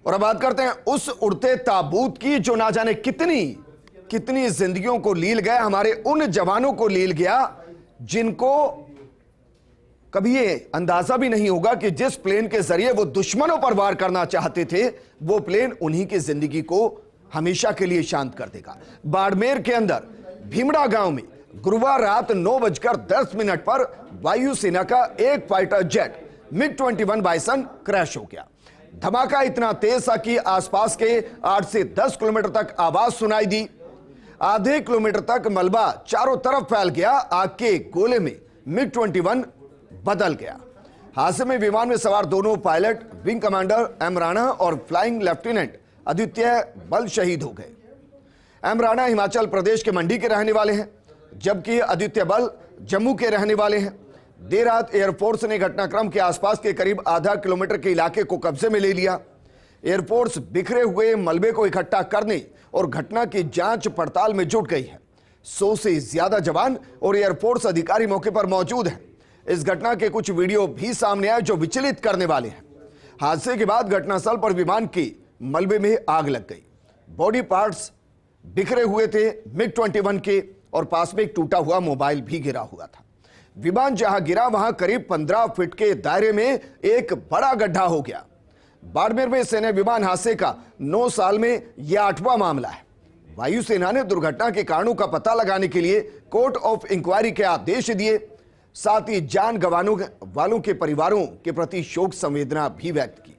और अब बात करते हैं उस उड़ते ताबूत की जो ना जाने कितनी कितनी जिंदगियों को लील गया, हमारे उन जवानों को लील गया जिनको कभी ये अंदाजा भी नहीं होगा कि जिस प्लेन के जरिए वो दुश्मनों पर वार करना चाहते थे वो प्लेन उन्हीं की जिंदगी को हमेशा के लिए शांत कर देगा। बाड़मेर के अंदर भीमड़ा गांव में गुरुवार रात 9:10 पर वायुसेना का एक fighter jet MiG-21 bison crash हो गया। धमाका इतना तेज था कि आसपास के 8 से 10 किलोमीटर तक आवाज सुनाई दी। आधे किलोमीटर तक मलबा चारों तरफ फैल गया। आग के गोले में MiG-21 बदल गया। हादसे में विमान में सवार दोनों pilot wing commander M Rana और फ्लाइंग लेफ्टिनेंट आदित्य बल शहीद हो गए। एम राणा हिमाचल प्रदेश के मंडी के रहने वाले हैं, जबकि आदित्य बल जम्मू के रहने वाले हैं। देर रात एयरफोर्स ने घटनाक्रम के आसपास के करीब आधा किलोमीटर के इलाके को कब्जे में ले लिया। एयरफोर्स बिखरे हुए मलबे को इकट्ठा करने और घटना की जांच पड़ताल में जुट गई है। 100 से ज्यादा जवान और एयरफोर्स अधिकारी मौके पर मौजूद हैं। इस घटना के कुछ वीडियो भी सामने आए जो विचलित करने वाले हैं। हादसे के बाद घटनास्थल पर विमान के मलबे में आग लग गई। बॉडी पार्ट्स बिखरे हुए थे MiG-21 के और पास में एक टूटा हुआ मोबाइल भी गिरा हुआ था। विमान जहां गिरा वहां करीब 15 फीट के दायरे में एक बड़ा गड्ढा हो गया। बाड़मेर में सैन्य विमान हादसे का 9 साल में यह 8वां मामला है। वायुसेना ने दुर्घटना के कारणों का पता लगाने के लिए कोर्ट ऑफ इंक्वायरी के आदेश दिए। साथ ही जान गंवाने वालों के परिवारों के प्रति शोक संवेदना भी व्यक्त की।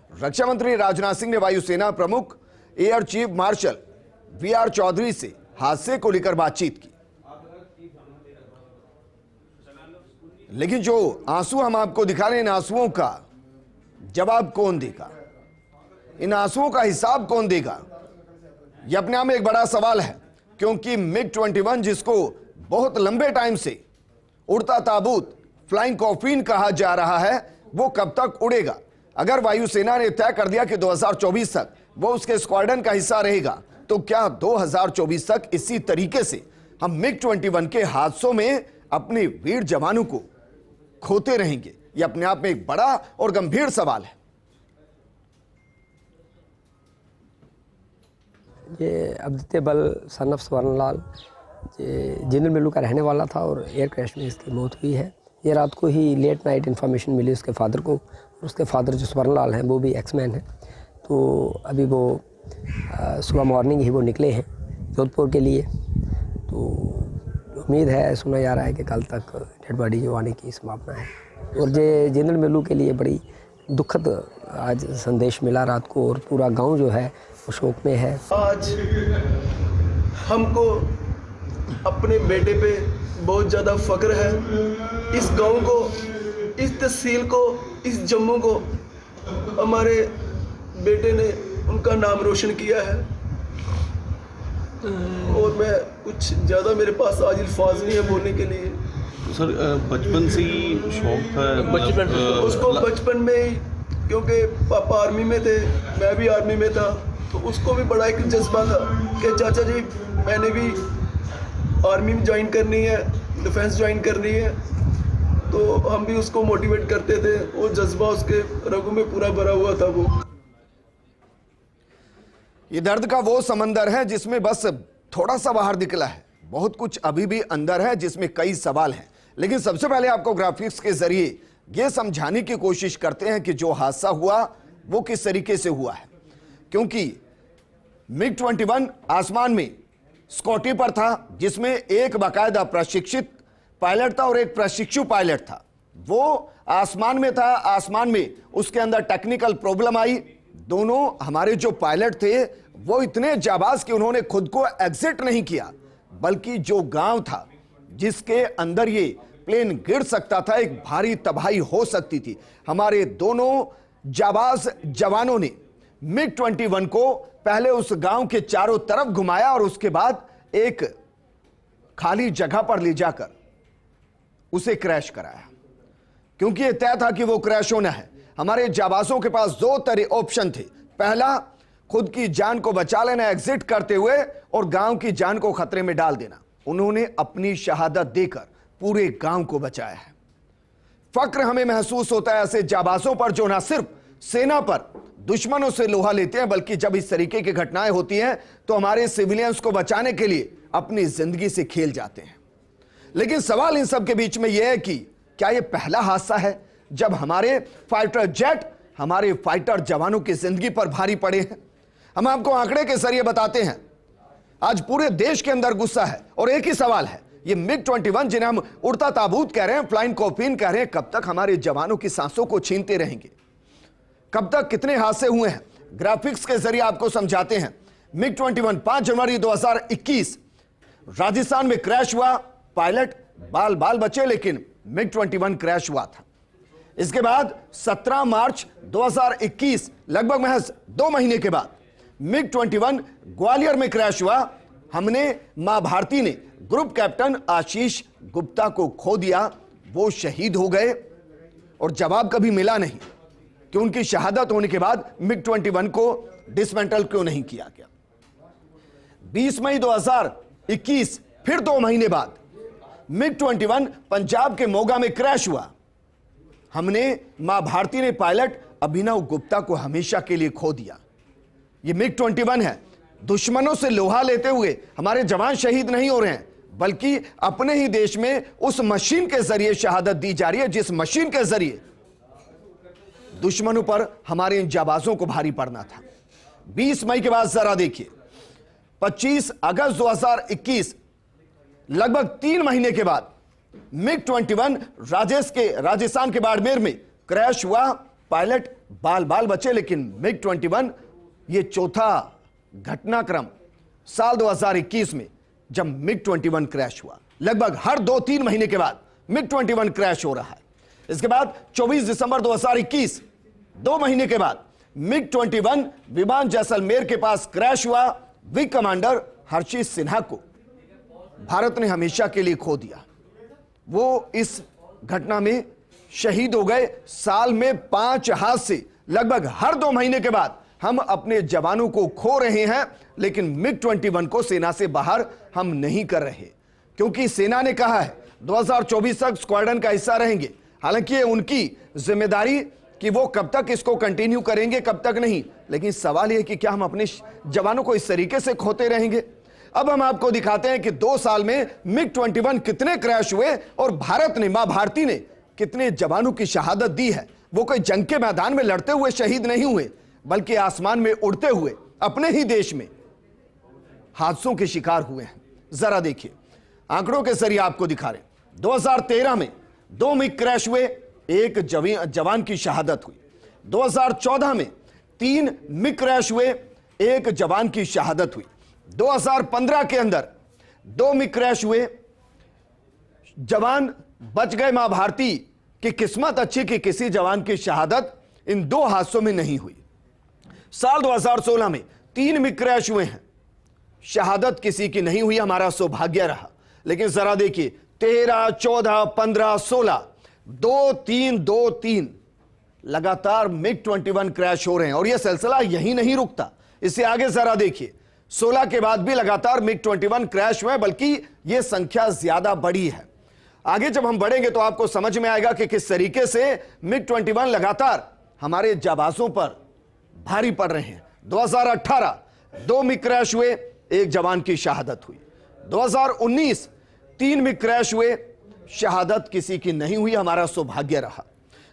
रक्षा मंत्री राजनाथ सिंह ने वायुसेना प्रमुख air chief marshal VR Chaudhari से हादसे को लेकर बातचीत की, लेकिन जो आंसू हम आपको दिखा रहे हैं, इन आंसुओं का जवाब कौन देगा, इन आंसुओं का हिसाब कौन देगा, यह अपने आप में एक बड़ा सवाल है। क्योंकि MiG-21 जिसको बहुत लंबे टाइम से उड़ता ताबूत फ्लाइंग कॉफिन कहा जा रहा है, वो कब तक उड़ेगा। अगर वायुसेना ने तय कर दिया कि 2024 तक वो उसके स्क्वाड्रन का हिस्सा रहेगा, तो क्या 2024 तक इसी तरीके से हम MiG-21 के हादसों में अपने वीर जवानों को खोते रहेंगे? यह अपने आप में एक बड़ा और गंभीर सवाल है। ये आदित्य बल सन ऑफ स्वर्णलाल जिंदल मिल्लू का रहने वाला था और एयर क्रैश में इसकी मौत हुई है। ये रात को ही लेट नाइट इन्फॉर्मेशन मिली उसके फादर को। उसके फादर जो स्वर्णलाल हैं वो भी एक्समैन हैं। तो अभी वो सुबह मॉर्निंग ही वो निकले हैं जोधपुर के लिए। तो उम्मीद है, सुना जा रहा है कि कल तक डेड बॉडी जो आने की संभावना है। और ये जिंदल मिल्लू के लिए बड़ी दुखद आज संदेश मिला रात को, और पूरा गांव जो है वो शोक में है। आज हमको अपने बेटे पे बहुत ज़्यादा फ़ख्र है। इस गांव को, इस तहसील को, इस जम्मू को हमारे बेटे ने उनका नाम रोशन किया है। और मैं कुछ ज़्यादा, मेरे पास आज अल्फाज नहीं है बोलने के लिए। सर बचपन से ही शौक था उसको बचपन में ही, क्योंकि पापा आर्मी में थे, मैं भी आर्मी में था, तो उसको भी बड़ा एक जज्बा था कि चाचा जी मैंने भी आर्मी में ज्वाइन करनी है, डिफेंस ज्वाइन करनी है। तो हम भी उसको मोटिवेट करते थे। वो जज्बा उसके रगों में पूरा भरा हुआ था। वो ये दर्द का वो समंदर है जिसमें बस थोड़ा सा बाहर निकला है, बहुत कुछ अभी भी अंदर है जिसमें कई सवाल हैं। लेकिन सबसे पहले आपको ग्राफिक्स के जरिए यह समझाने की कोशिश करते हैं कि जो हादसा हुआ वो किस तरीके से हुआ है। क्योंकि MiG-21 आसमान में स्कॉटी पर था, जिसमें एक बाकायदा प्रशिक्षित पायलट था और एक प्रशिक्षु पायलट था। वो आसमान में था, आसमान में उसके अंदर टेक्निकल प्रॉब्लम आई। दोनों हमारे जो पायलट थे वो इतने जाबाज कि उन्होंने खुद को एग्जिट नहीं किया, बल्कि जो गांव था जिसके अंदर ये प्लेन गिर सकता था, एक भारी तबाही हो सकती थी। हमारे दोनों जाबाज जवानों ने MiG-21 को पहले उस गांव के चारों तरफ घुमाया और उसके बाद एक खाली जगह पर ले जाकर उसे क्रैश कराया, क्योंकि यह तय था कि वो क्रैश होना है। हमारे जाबाजों के पास 2 तरह ऑप्शन थे। पहला, खुद की जान को बचा लेना एग्जिट करते हुए, और गांव की जान को खतरे में डाल देना। उन्होंने अपनी शहादत देकर पूरे गांव को बचाया है। फक्र हमें महसूस होता है ऐसे जाबाजों पर जो ना सिर्फ सेना पर दुश्मनों से लोहा लेते हैं, बल्कि जब इस तरीके की घटनाएं होती हैं तो हमारे सिविलियंस को बचाने के लिए अपनी जिंदगी से खेल जाते हैं। लेकिन सवाल इन सब के बीच में यह है कि क्या यह पहला हादसा है जब हमारे फाइटर जेट हमारे फाइटर जवानों की जिंदगी पर भारी पड़े हैं? हम आपको आंकड़े के जरिए बताते हैं। आज पूरे देश के अंदर गुस्सा है और एक ही सवाल है, ये MiG-21 जिन्हें हम उड़ता ताबूत कह रहे हैं, फ्लाइंग कॉफिन कह रहे हैं, कब तक हमारे जवानों की सांसों को छीनते रहेंगे? कब तक? कितने हादसे हुए हैं ग्राफिक्स के जरिए आपको समझाते हैं। MiG-21 5 जनवरी 2021 राजस्थान में क्रैश हुआ, पायलट बाल बाल बचे, लेकिन MiG-21 क्रैश हुआ था। इसके बाद 17 मार्च 2021 लगभग महज 2 महीने के बाद MiG-21 ग्वालियर में क्रैश हुआ। हमने मां भारती ने ग्रुप कैप्टन आशीष गुप्ता को खो दिया, वो शहीद हो गए और जवाब कभी मिला नहीं कि उनकी शहादत होने के बाद MiG-21 को डिसमेंटल क्यों नहीं किया गया। 20 मई 2021 फिर 2 महीने बाद MiG-21 पंजाब के मोगा में क्रैश हुआ। हमने मां भारती ने पायलट अभिनव गुप्ता को हमेशा के लिए खो दिया। यह MiG-21 है। दुश्मनों से लोहा लेते हुए हमारे जवान शहीद नहीं हो रहे हैं, बल्कि अपने ही देश में उस मशीन के जरिए शहादत दी जा रही है जिस मशीन के जरिए दुश्मनों पर हमारे इन जाबाजों को भारी पड़ना था। 20 मई के बाद जरा देखिए, 25 अगस्त 2021 लगभग 3 महीने के बाद MiG-21 राजस्थान के बाड़मेर में क्रैश हुआ। पायलट बाल बाल बचे, लेकिन MiG-21 ये चौथा घटनाक्रम साल 2021 में जब MiG-21 क्रैश हुआ। लगभग हर 2-3 महीने के बाद MiG-21 क्रैश हो रहा है। इसके बाद 24 दिसंबर 2021 2 महीने के बाद MiG-21 विमान जैसलमेर के पास क्रैश हुआ। विंग कमांडर हर्षित सिन्हा को भारत ने हमेशा के लिए खो दिया। वो इस घटना में शहीद हो गए। साल में 5 हादसे लगभग हर 2 महीने के बाद हम अपने जवानों को खो रहे हैं, लेकिन MiG-21 को सेना से बाहर हम नहीं कर रहे, क्योंकि सेना ने कहा है 2024 तक स्क्वाड्रन का हिस्सा रहेंगे। हालांकि ये उनकी जिम्मेदारी कि वो कब तक इसको कंटिन्यू करेंगे, कब तक नहीं, लेकिन सवाल यह कि क्या हम अपने जवानों को इस तरीके से खोते रहेंगे? अब हम आपको दिखाते हैं कि 2 साल में MiG-21 कितने क्रैश हुए और भारत ने, मां भारती ने कितने जवानों की शहादत दी है। वो कोई जंग के मैदान में लड़ते हुए शहीद नहीं हुए, बल्कि आसमान में उड़ते हुए अपने ही देश में हादसों के शिकार हुए हैं। जरा देखिए, आंकड़ों के जरिए आपको दिखा रहे हैं। 2013 में 2 MiG क्रैश हुए, 1 जवान की शहादत हुई। 2014 में 3 MiG क्रैश हुए, 1 जवान की शहादत हुई। 2015 के अंदर 2 MiG क्रैश हुए, जवान बच गए। मां भारती की किस्मत अच्छी कि किसी जवान की शहादत इन 2 हादसों में नहीं हुई। साल 2016 में 3 MiG क्रैश हुए हैं, शहादत किसी की नहीं हुई, हमारा सौभाग्य रहा। लेकिन जरा देखिए, 13, 14, 15, 16 2-3 लगातार MiG-21 क्रैश हो रहे हैं और यह सिलसिला यही नहीं रुकता। इससे आगे जरा देखिए, 16 के बाद भी लगातार MiG-21 क्रैश हुए, बल्कि यह संख्या ज्यादा बड़ी है। आगे जब हम बढ़ेंगे तो आपको समझ में आएगा कि किस तरीके से MiG-21 लगातार हमारे जाबाजों पर भारी पड़ रहे हैं। 2018 2 MiG क्रैश हुए, 1 जवान की शहादत हुई। 2019 3 MiG क्रैश हुए, शहादत किसी की नहीं हुई, हमारा सौभाग्य रहा।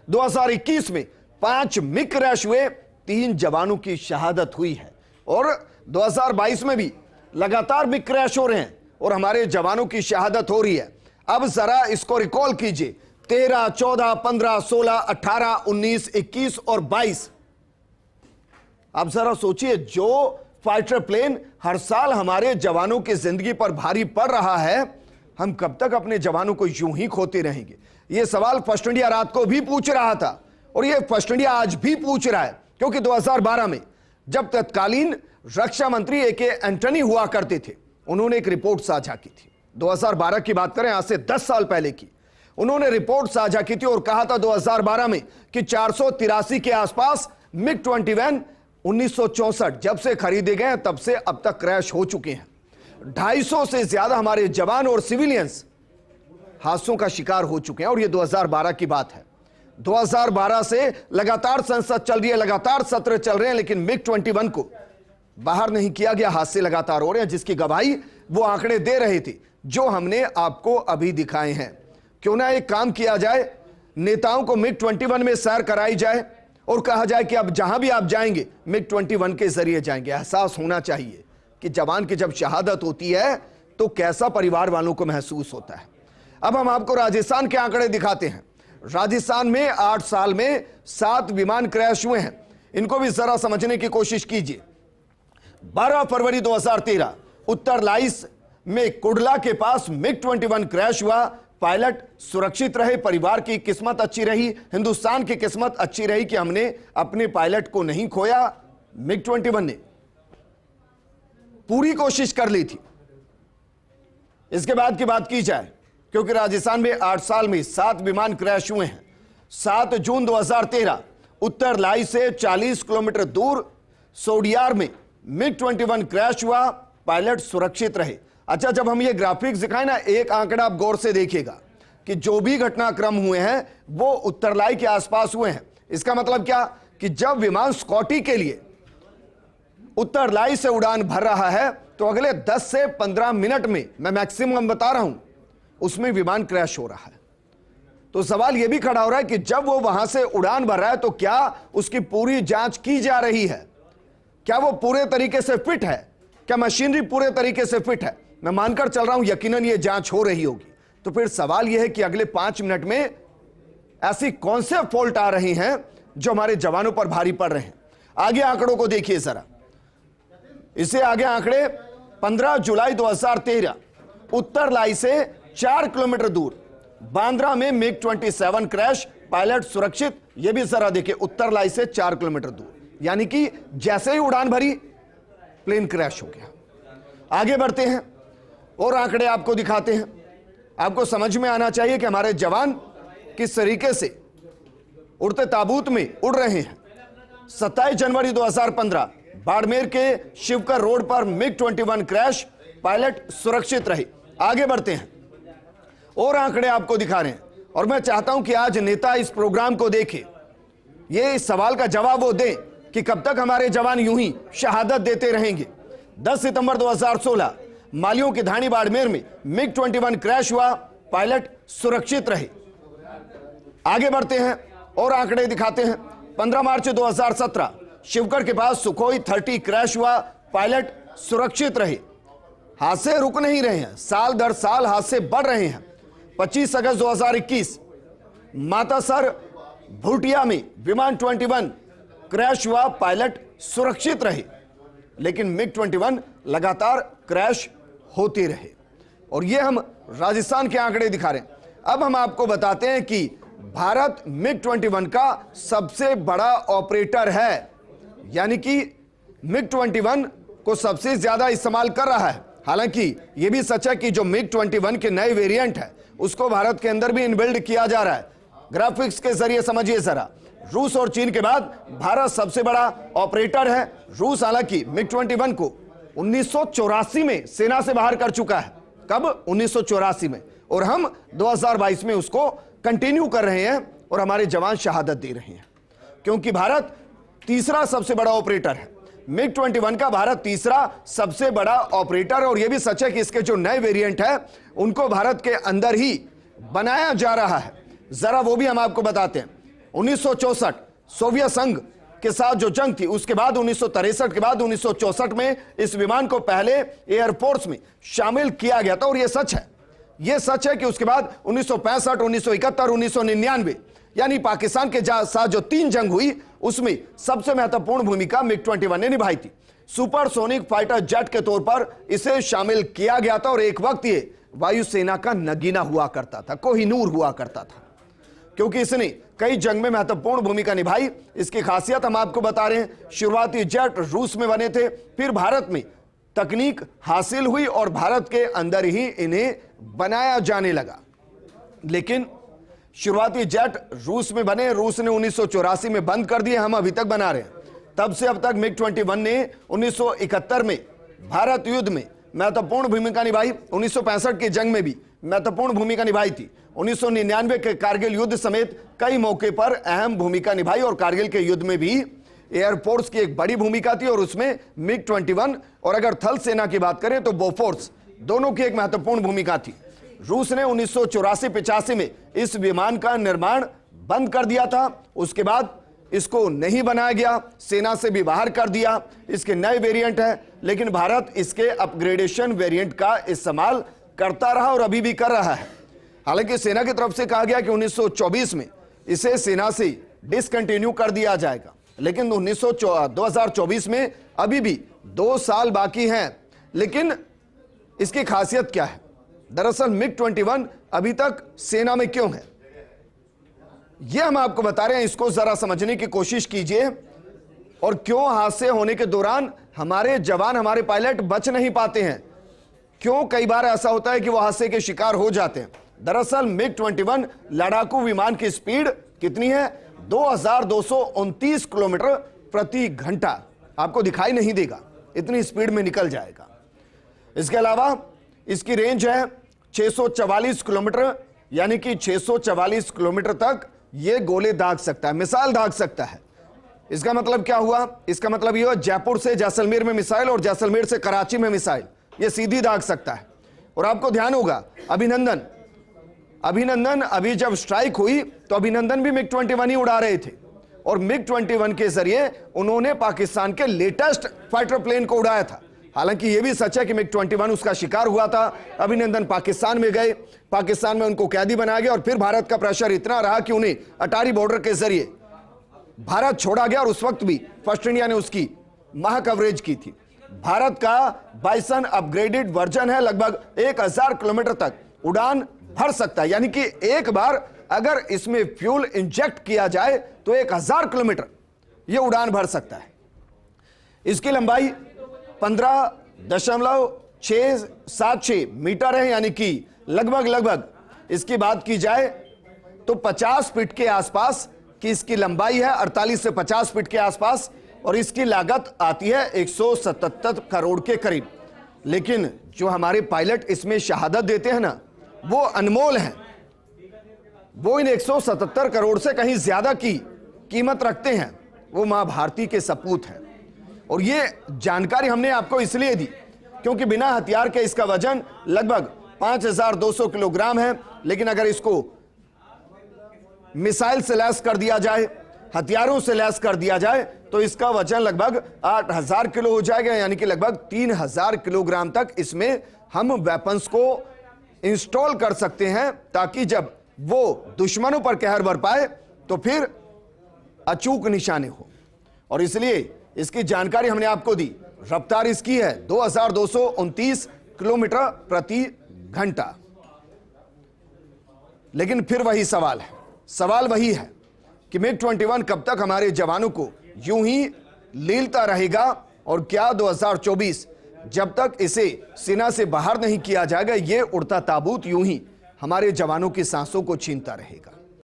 2021 में 5 MiG क्रैश हुए, 3 जवानों की शहादत हुई है। और 2022 में भी लगातार MiG क्रैश हो रहे हैं और हमारे जवानों की शहादत हो रही है। अब जरा इसको रिकॉल कीजिए, 13, 14, 15, 16, 18, 19, 21 और 22। आप जरा सोचिए, जो फाइटर प्लेन हर साल हमारे जवानों की जिंदगी पर भारी पड़ रहा है, हम कब तक अपने जवानों को यूं ही खोते रहेंगे? यह सवाल फर्स्ट इंडिया रात को भी पूछ रहा था और यह फर्स्ट इंडिया आज भी पूछ रहा है, क्योंकि 2012 में जब तत्कालीन रक्षा मंत्री AK एंटनी हुआ करते थे, उन्होंने एक रिपोर्ट साझा की थी। 2012 की बात करें, आज से 10 साल पहले की। उन्होंने रिपोर्ट साझा की थी और कहा था 2012 में कि 483 के आसपास MiG-21 1964 जब से खरीदे गए तब से अब तक क्रैश हो चुके हैं। 250 से ज्यादा हमारे जवान और सिविलियंस हादसों का शिकार हो चुके हैं और यह 2012 की बात है। 2012 से लगातार संसद चल रही है, लगातार सत्र चल रहे हैं, लेकिन MiG-21 को बाहर नहीं किया गया। हादसे लगातार हो रहे हैं, जिसकी गवाही वो आंकड़े दे रहे थे जो हमने आपको अभी दिखाए हैं। क्यों ना एक काम किया जाए, नेताओं को MiG-21 में सैर कराई जाए और कहा जाए कि अब जहां भी आप जाएंगे MiG-21 के जरिए जाएंगे। एहसास होना चाहिए कि जवान की जब शहादत होती है तो कैसा परिवार वालों को महसूस होता है। अब हम आपको राजस्थान के आंकड़े दिखाते हैं। राजस्थान में 8 साल में 7 विमान क्रैश हुए हैं। इनको भी जरा समझने की कोशिश कीजिए। 12 फरवरी 2013 उत्तर लाइस में कुडला के पास MiG-21 क्रैश हुआ। पायलट सुरक्षित रहे, परिवार की किस्मत अच्छी रही, हिंदुस्तान की किस्मत अच्छी रही कि हमने अपने पायलट को नहीं खोया। MiG-21 ने पूरी कोशिश कर ली थी। इसके बाद की बात की जाए, क्योंकि राजस्थान में 8 साल में 7 विमान क्रैश हुए हैं। 7 जून 2013 उत्तर लाई से 40 किलोमीटर दूर सोडियार में MiG-21 क्रैश हुआ। पायलट सुरक्षित रहे। अच्छा, जब हम ये ग्राफिक्स दिखाएं ना, एक आंकड़ा आप गौर से देखिएगा कि जो भी घटनाक्रम हुए हैं वो उत्तरलाई के आसपास हुए हैं। इसका मतलब क्या कि जब विमान स्कॉटी के लिए उत्तरलाई से उड़ान भर रहा है तो अगले 10 से 15 मिनट में, मैं मैक्सिमम बता रहा हूं, उसमें विमान क्रैश हो रहा है। तो सवाल यह भी खड़ा हो रहा है कि जब वो वहां से उड़ान भर रहा है तो क्या उसकी पूरी जांच की जा रही है? क्या वो पूरे तरीके से फिट है? क्या मशीनरी पूरे तरीके से फिट है? मैं मानकर चल रहा हूं यकीनन ये जांच हो रही होगी। तो फिर सवाल यह है कि अगले 5 मिनट में ऐसी कौन से फॉल्ट आ रही हैं जो हमारे जवानों पर भारी पड़ रहे हैं। आगे आंकड़ों को देखिए जरा। इससे आगे आंकड़े 15 जुलाई 2013 उत्तर लाई से 4 किलोमीटर दूर बांद्रा में MiG-27 क्रैश, पायलट सुरक्षित। यह भी जरा देखिए, उत्तर लाई से 4 किलोमीटर दूर, यानी कि जैसे ही उड़ान भरी प्लेन क्रैश हो गया। आगे बढ़ते हैं और आंकड़े आपको दिखाते हैं। आपको समझ में आना चाहिए कि हमारे जवान किस तरीके से उड़ते ताबूत में उड़ रहे हैं। 27 जनवरी 2015 बाड़मेर के शिवकर रोड पर MiG-21 क्रैश, पायलट सुरक्षित रहे। आगे बढ़ते हैं और आंकड़े आपको दिखा रहे हैं, और मैं चाहता हूं कि आज नेता इस प्रोग्राम को देखें, ये इस सवाल का जवाब वो दें कि कब तक हमारे जवान यूं ही शहादत देते रहेंगे। 10 सितंबर 2016 मालियों की धानी बाड़मेर में MiG-21 क्रैश हुआ, पायलट सुरक्षित रहे। आगे बढ़ते हैं और आंकड़े दिखाते हैं। 15 मार्च 2017 शिवकर के पास सुखोई 30 क्रैश हुआ, पायलट सुरक्षित रहे। हादसे रुक नहीं रहे हैं, साल दर साल हादसे बढ़ रहे हैं। 25 अगस्त 2021 मातासर भूटिया में विमान 21 क्रैश हुआ, पायलट सुरक्षित रहे। लेकिन MiG-21 लगातार क्रैश होते रहे। और ये हम राजस्थान के आंकड़े दिखा रहे हैं। अब हम आपको बताते हैं कि भारत MiG-21 का सबसे बड़ा ऑपरेटर है, यानी कि MiG-21 को सबसे ज्यादा इस्तेमाल कर रहा है। हालांकि यह भी सच है कि जो MiG-21 के नए वेरिएंट है उसको भारत के अंदर भी इनबिल्ड किया जा रहा है। ग्राफिक्स के जरिए समझिए जरा। रूस और चीन के बाद भारत सबसे बड़ा ऑपरेटर है। रूस हालांकि MiG-21 को 1984 में सेना से बाहर कर चुका है। कब? 1984 में। और हम 2022 में उसको कंटिन्यू कर रहे हैं और हमारे जवान शहादत दे रहे हैं, क्योंकि भारत तीसरा सबसे बड़ा ऑपरेटर है। MiG-21 का भारत तीसरा सबसे बड़ा ऑपरेटर, और यह भी सच है कि इसके जो नए वेरिएंट है उनको भारत के अंदर ही बनाया जा रहा है। जरा वो भी हम आपको बताते हैं। 1964 सोवियत संघ के साथ जो जंग थी, उसके बाद 1963 के बाद 1964 में इस विमान को पहले एयरफोर्स में शामिल किया गया था। और यह सच है कि उसके बाद 1965, 1971, 1999 यानी पाकिस्तान के साथ जो 3 जंग हुई उसमें सबसे महत्वपूर्ण भूमिका MiG-21 ने निभाई थी। सुपरसोनिक फाइटर जेट के तौर पर इसे शामिल किया गया था और एक वक्त ये वायुसेना का नगीना हुआ करता था, कोहिनूर हुआ करता था, क्योंकि इसने कई जंग में महत्वपूर्ण भूमिका निभाई। इसकी खासियत हम आपको बता रहे हैं। शुरुआती जेट रूस में बने थे, फिर भारत में तकनीक हासिल हुई और भारत के अंदर ही इन्हें बनाया जाने लगा। लेकिन शुरुआती जेट रूस में बने, रूस ने 1984 में बंद कर दिए, हम अभी तक बना रहे हैं। तब से अब तक MiG-21 ने 1971 में भारत युद्ध में महत्वपूर्ण भूमिका निभाई। 1965 की जंग में भी महत्वपूर्ण भूमिका निभाई थी। 1999 के कारगिल युद्ध समेत कई मौके पर अहम भूमिका निभाई और कारगिल के युद्ध में भी एयरफोर्स की एक बड़ी भूमिका थी और उसमें मिग-21 और अगर थल सेना की बात करें तो बोफोर्स, दोनों की एक महत्वपूर्ण भूमिका थी। रूस ने 1984-85 में इस विमान का निर्माण बंद कर दिया था। उसके बाद इसको नहीं बनाया गया, सेना से भी बाहर कर दिया। इसके नए वेरिएंट है, लेकिन भारत इसके अपग्रेडेशन वेरिएंट का इस्तेमाल करता रहा और अभी भी कर रहा है। हालांकि सेना की तरफ से कहा गया कि 1924 में इसे सेना से डिसकंटिन्यू कर दिया जाएगा, लेकिन 2024 में अभी भी 2 साल बाकी हैं। लेकिन इसकी खासियत क्या है? दरअसल मिग-21 अभी तक सेना में क्यों है, यह हम आपको बता रहे हैं। इसको जरा समझने की कोशिश कीजिए। और क्यों हादसे होने के दौरान हमारे जवान, हमारे पायलट बच नहीं पाते हैं, क्यों कई बार ऐसा होता है कि वो हादसे के शिकार हो जाते हैं। दरअसल मिग-21 लड़ाकू विमान की स्पीड कितनी है? 2229 किलोमीटर प्रति घंटा। आपको दिखाई नहीं देगा, इतनी स्पीड में निकल जाएगा। इसके अलावा इसकी रेंज है 644 किलोमीटर, यानी कि 644 किलोमीटर तक यह गोले दाग सकता है, मिसाइल दाग सकता है। इसका मतलब क्या हुआ? इसका मतलब यह जयपुर से जैसलमेर में मिसाइल और जैसलमेर से कराची में मिसाइल, यह सीधी दाग सकता है। और आपको ध्यान होगा, अभिनंदन अभी जब स्ट्राइक हुई तो अभिनंदन भी मिग-21 ही उड़ा रहे थे और मिग-21 के जरिए उन्होंने पाकिस्तान के लेटेस्ट फाइटर प्लेन को उड़ाया था। हालांकि यह भी सच है कि मिग-21 उसका शिकार हुआ था। अभिनंदन पाकिस्तान में गए, पाकिस्तान में उनको कैदी बनाया गया और फिर भारत का प्रेशर इतना रहा कि उन्हें अटारी बॉर्डर के जरिए भारत छोड़ा गया। और उस वक्त भी फर्स्ट इंडिया ने उसकी महा कवरेज की थी। भारत का बाइसन अपग्रेडेड वर्जन है, लगभग 1000 किलोमीटर तक उड़ान भर सकता है, यानी कि एक बार अगर इसमें फ्यूल इंजेक्ट किया जाए तो 1000 किलोमीटर यह उड़ान भर सकता है। इसकी लंबाई 15.676 मीटर है, यानी कि लगभग इसकी बात की जाए तो 50 फीट के आसपास की इसकी लंबाई है, 48 से 50 फीट के आसपास। और इसकी लागत आती है 177 करोड़ के करीब। लेकिन जो हमारे पायलट इसमें शहादत देते हैं ना, वो अनमोल हैं। वो इन 177 करोड़ से कहीं ज्यादा की कीमत रखते हैं। वो मां भारती के सपूत हैं। और ये जानकारी हमने आपको इसलिए दी क्योंकि बिना हथियार के इसका वजन लगभग 5200 किलोग्राम है। लेकिन अगर इसको मिसाइल से लैस कर दिया जाए, हथियारों से लैस कर दिया जाए, तो इसका वजन लगभग 8000 किलो हो जाएगा, यानी कि लगभग 3000 किलोग्राम तक इसमें हम वेपन्स को इंस्टॉल कर सकते हैं, ताकि जब वो दुश्मनों पर कहर बरपाए तो फिर अचूक निशाने हो। और इसलिए इसकी जानकारी हमने आपको दी। रफ्तार इसकी है 2229 किलोमीटर प्रति घंटा। लेकिन फिर वही सवाल है, सवाल वही है कि मिग-21 कब तक हमारे जवानों को यूं ही लीलता रहेगा और क्या 2024 जब तक इसे सेना से बाहर नहीं किया जाएगा, यह उड़ता ताबूत यूं ही हमारे जवानों की सांसों को छीनता रहेगा।